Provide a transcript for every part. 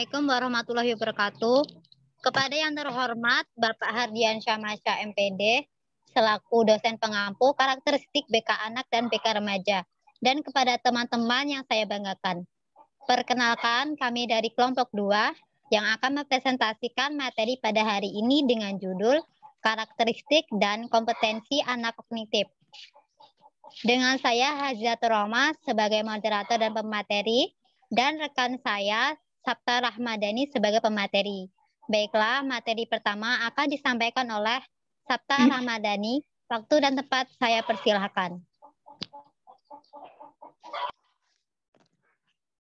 Assalamualaikum warahmatullahi wabarakatuh. Kepada yang terhormat Bapak Hardiansyah Masya MPD, selaku dosen pengampu karakteristik BK Anak dan BK Remaja, dan kepada teman-teman yang saya banggakan. Perkenalkan, kami dari kelompok 2 yang akan mempresentasikan materi pada hari ini dengan judul Karakteristik dan Kompetensi Anak Kognitif. Dengan saya Haziatur Roma sebagai moderator dan pemateri, dan rekan saya Sabta Rahmadani sebagai pemateri. Baiklah, materi pertama akan disampaikan oleh Sabta Rahmadani. Waktu dan tempat saya persilahkan.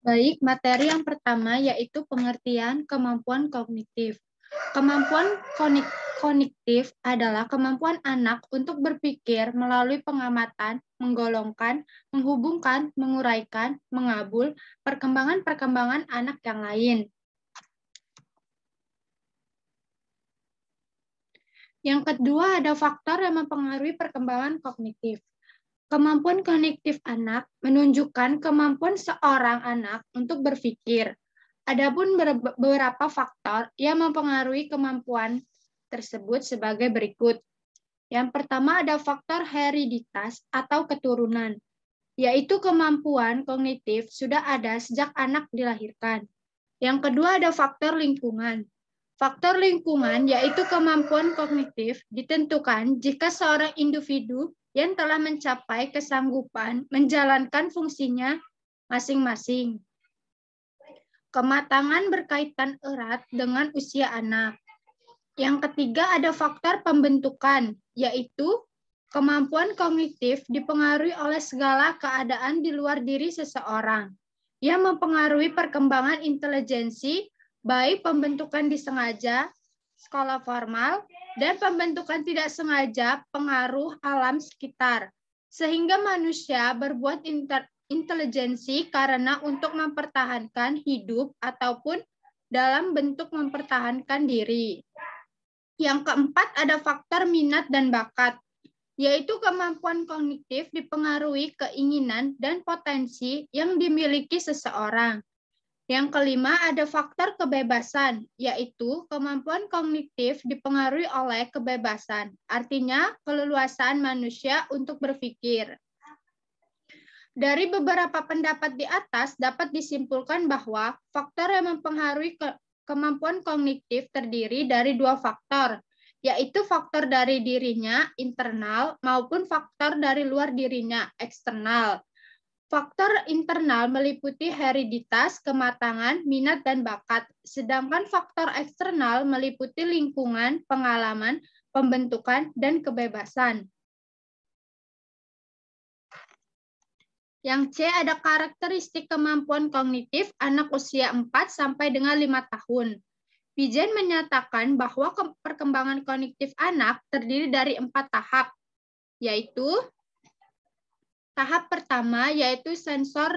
Baik, materi yang pertama yaitu pengertian kemampuan kognitif. Kemampuan kognitif adalah kemampuan anak untuk berpikir melalui pengamatan, menggolongkan, menghubungkan, menguraikan, mengabul perkembangan-perkembangan anak yang lain. Yang kedua, ada faktor yang mempengaruhi perkembangan kognitif. Kemampuan kognitif anak menunjukkan kemampuan seorang anak untuk berpikir. Adapun beberapa faktor yang mempengaruhi kemampuan tersebut sebagai berikut. Yang pertama ada faktor hereditas atau keturunan, yaitu kemampuan kognitif sudah ada sejak anak dilahirkan. Yang kedua ada faktor lingkungan. Faktor lingkungan yaitu kemampuan kognitif ditentukan jika seorang individu yang telah mencapai kesanggupan menjalankan fungsinya masing-masing. Kematangan berkaitan erat dengan usia anak. Yang ketiga ada faktor pembentukan, yaitu kemampuan kognitif dipengaruhi oleh segala keadaan di luar diri seseorang yang mempengaruhi perkembangan intelijensi, baik pembentukan disengaja, sekolah formal, dan pembentukan tidak sengaja pengaruh alam sekitar. Sehingga manusia berbuat intelijensi karena untuk mempertahankan hidup ataupun dalam bentuk mempertahankan diri. Yang keempat ada faktor minat dan bakat, yaitu kemampuan kognitif dipengaruhi keinginan dan potensi yang dimiliki seseorang. Yang kelima ada faktor kebebasan, yaitu kemampuan kognitif dipengaruhi oleh kebebasan, artinya keleluasaan manusia untuk berpikir. Dari beberapa pendapat di atas dapat disimpulkan bahwa faktor yang mempengaruhi kemampuan kognitif terdiri dari dua faktor, yaitu faktor dari dirinya, internal, maupun faktor dari luar dirinya, eksternal. Faktor internal meliputi hereditas, kematangan, minat, dan bakat, sedangkan faktor eksternal meliputi lingkungan, pengalaman, pembentukan, dan kebebasan. Yang C ada karakteristik kemampuan kognitif anak usia 4 sampai dengan 5 tahun. Pijen menyatakan bahwa perkembangan kognitif anak terdiri dari 4 tahap, yaitu tahap pertama yaitu sensor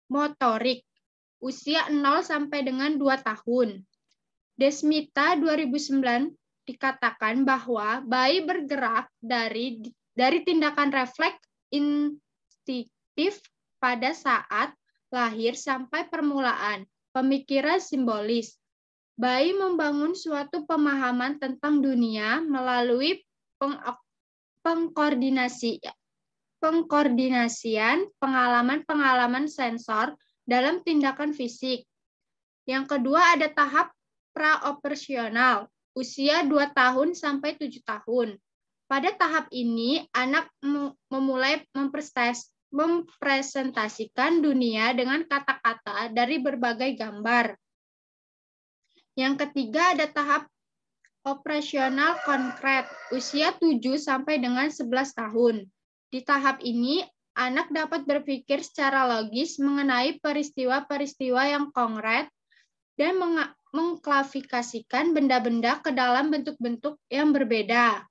motorik, usia 0 sampai dengan 2 tahun. Desmita 2009 dikatakan bahwa bayi bergerak dari tindakan refleks instiktif pada saat lahir sampai permulaan pemikiran simbolis. Bayi membangun suatu pemahaman tentang dunia melalui pengkoordinasian pengalaman-pengalaman sensor dalam tindakan fisik. Yang kedua ada tahap praoperasional, usia 2 tahun sampai 7 tahun. Pada tahap ini, anak memulai mempresentasikan dunia dengan kata-kata dari berbagai gambar. Yang ketiga ada tahap operasional konkret, usia 7 sampai dengan 11 tahun. Di tahap ini, anak dapat berpikir secara logis mengenai peristiwa-peristiwa yang konkret dan mengklasifikasikan benda-benda ke dalam bentuk-bentuk yang berbeda.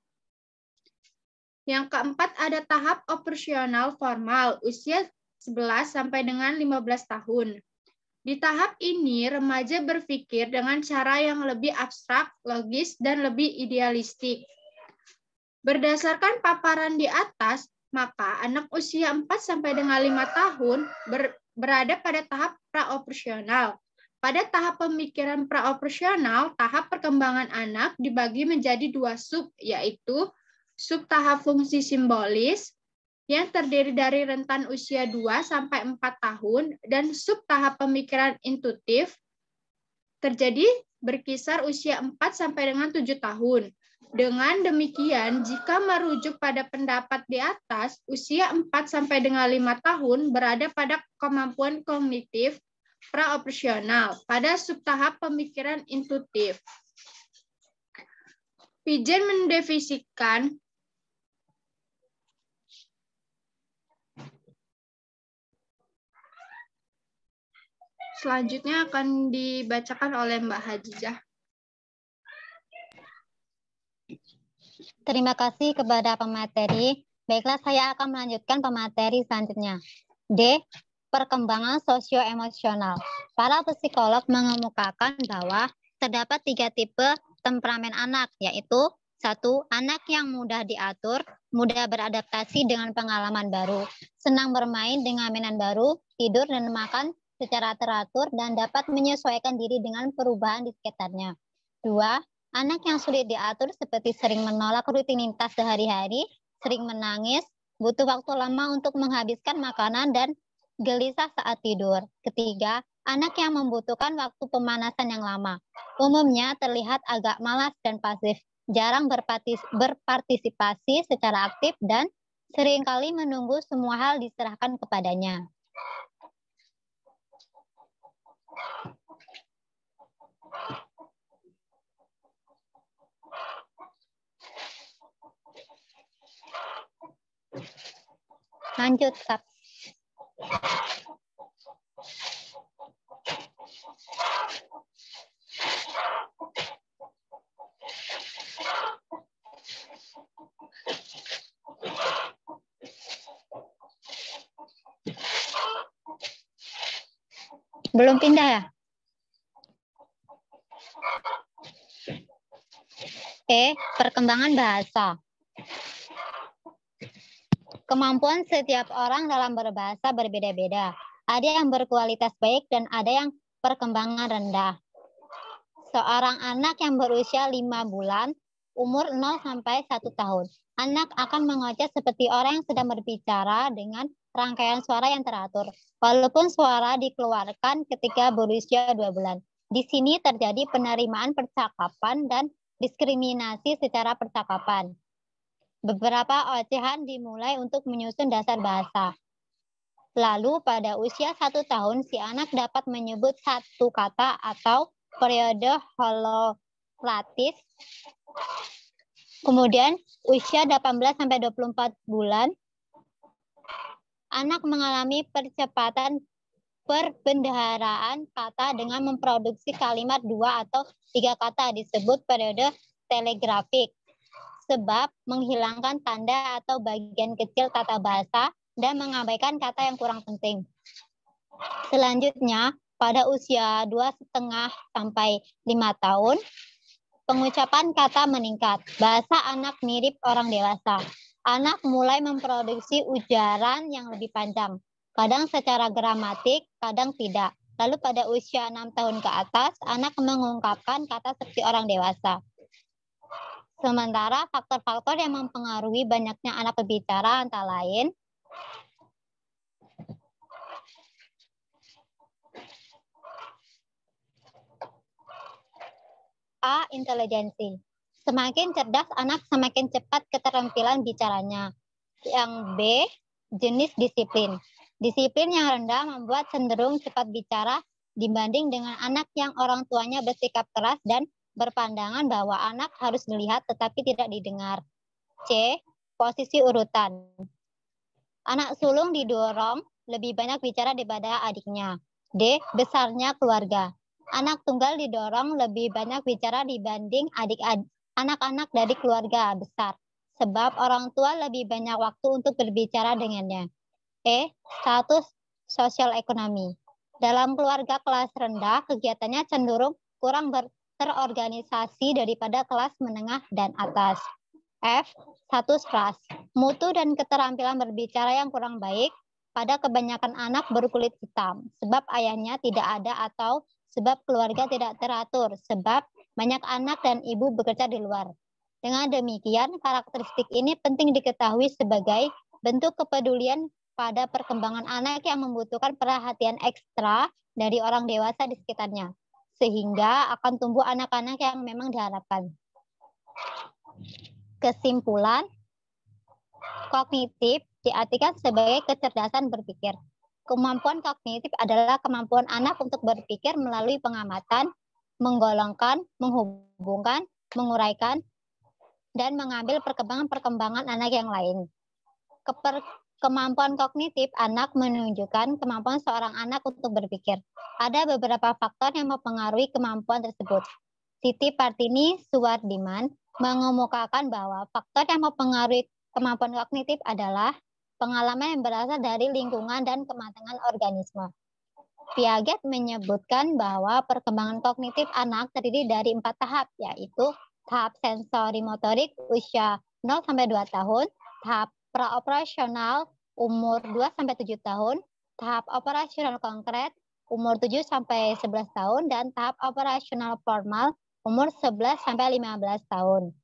Yang keempat ada tahap operasional formal, usia 11 sampai dengan 15 tahun. Di tahap ini, remaja berpikir dengan cara yang lebih abstrak, logis, dan lebih idealistik. Berdasarkan paparan di atas, maka anak usia 4 sampai dengan 5 tahun berada pada tahap praoperasional. Pada tahap pemikiran praoperasional, tahap perkembangan anak dibagi menjadi 2 sub, yaitu sub tahap fungsi simbolis yang terdiri dari rentan usia 2 sampai 4 tahun dan sub tahap pemikiran intuitif terjadi berkisar usia 4 sampai dengan 7 tahun. Dengan demikian, jika merujuk pada pendapat di atas, usia 4 sampai dengan 5 tahun berada pada kemampuan kognitif praoperasional pada subtahap pemikiran intuitif. Pijen mendefinisikan selanjutnya akan dibacakan oleh Mbak Hajijah. Terima kasih kepada pemateri. Baiklah, saya akan melanjutkan pemateri selanjutnya. D. Perkembangan sosioemosional. Para psikolog mengemukakan bahwa terdapat 3 tipe temperamen anak, yaitu 1. Anak yang mudah diatur, mudah beradaptasi dengan pengalaman baru, senang bermain dengan mainan baru, tidur dan makan secara teratur, dan dapat menyesuaikan diri dengan perubahan di sekitarnya. 2. Anak yang sulit diatur seperti sering menolak rutinitas sehari-hari, sering menangis, butuh waktu lama untuk menghabiskan makanan, dan gelisah saat tidur. 3. Anak yang membutuhkan waktu pemanasan yang lama. Umumnya terlihat agak malas dan pasif, jarang berpartisipasi secara aktif, dan seringkali menunggu semua hal diserahkan kepadanya. Lanjut, Kak. Belum pindah ya? E. Perkembangan bahasa. Kemampuan setiap orang dalam berbahasa berbeda-beda. Ada yang berkualitas baik dan ada yang perkembangan rendah. Seorang anak yang berusia 5 bulan, umur 0 sampai 1 tahun. Anak akan mengoceh seperti orang yang sedang berbicara dengan rangkaian suara yang teratur, walaupun suara dikeluarkan ketika berusia 2 bulan. Di sini terjadi penerimaan percakapan dan diskriminasi secara percakapan. Beberapa ocehan dimulai untuk menyusun dasar bahasa. Lalu pada usia 1 tahun, si anak dapat menyebut 1 kata atau periode holokratis. Kemudian usia 18-24 bulan, anak mengalami percepatan perbendaharaan kata dengan memproduksi kalimat 2 atau 3 kata, disebut periode telegrafik. Sebab menghilangkan tanda atau bagian kecil tata bahasa dan mengabaikan kata yang kurang penting. Selanjutnya, pada usia 2,5 sampai 5 tahun, pengucapan kata meningkat. Bahasa anak mirip orang dewasa. Anak mulai memproduksi ujaran yang lebih panjang, kadang secara gramatik, kadang tidak. Lalu pada usia 6 tahun ke atas, anak mengungkapkan kata seperti orang dewasa. Sementara faktor-faktor yang mempengaruhi banyaknya anak berbicara antara lain A. Intelijensi. Semakin cerdas anak, semakin cepat keterampilan bicaranya. Yang B. Jenis disiplin. Disiplin yang rendah membuat cenderung cepat bicara dibanding dengan anak yang orang tuanya bersikap keras dan berpandangan bahwa anak harus melihat tetapi tidak didengar. C. Posisi urutan. Anak sulung didorong lebih banyak bicara daripada adiknya. D. Besarnya keluarga. Anak tunggal didorong lebih banyak bicara dibanding anak-anak dari keluarga besar, sebab orang tua lebih banyak waktu untuk berbicara dengannya. E. Status sosial ekonomi. Dalam keluarga kelas rendah, kegiatannya cenderung kurang terorganisasi daripada kelas menengah dan atas. F. Status ras. Mutu dan keterampilan berbicara yang kurang baik pada kebanyakan anak berkulit hitam, sebab ayahnya tidak ada atau sebab keluarga tidak teratur, sebab banyak anak dan ibu bekerja di luar. Dengan demikian, karakteristik ini penting diketahui sebagai bentuk kepedulian pada perkembangan anak yang membutuhkan perhatian ekstra dari orang dewasa di sekitarnya, sehingga akan tumbuh anak-anak yang memang diharapkan. Kesimpulan, kognitif diartikan sebagai kecerdasan berpikir. Kemampuan kognitif adalah kemampuan anak untuk berpikir melalui pengamatan, menggolongkan, menghubungkan, menguraikan, dan mengambil perkembangan-perkembangan anak yang lain. Kemampuan kognitif anak menunjukkan kemampuan seorang anak untuk berpikir. Ada beberapa faktor yang mempengaruhi kemampuan tersebut. Siti Partini Suwardiman mengemukakan bahwa faktor yang mempengaruhi kemampuan kognitif adalah pengalaman yang berasal dari lingkungan dan kematangan organisme. Piaget menyebutkan bahwa perkembangan kognitif anak terdiri dari 4 tahap, yaitu tahap sensori motorik usia 0-2 tahun, tahap praoperasional umur 2-7 tahun, tahap operasional konkret umur 7-11 tahun, dan tahap operasional formal umur 11-15 tahun.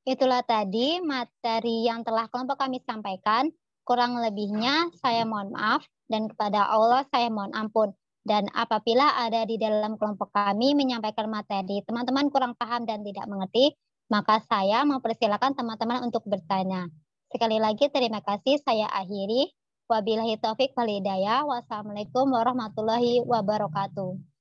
Itulah tadi materi yang telah kelompok kami sampaikan. Kurang lebihnya saya mohon maaf dan kepada Allah saya mohon ampun. Dan apabila ada di dalam kelompok kami menyampaikan materi teman-teman kurang paham dan tidak mengerti, maka saya mempersilakan teman-teman untuk bertanya. Sekali lagi terima kasih, saya akhiri. Wabillahi taufik wal hidayah. Wassalamualaikum warahmatullahi wabarakatuh.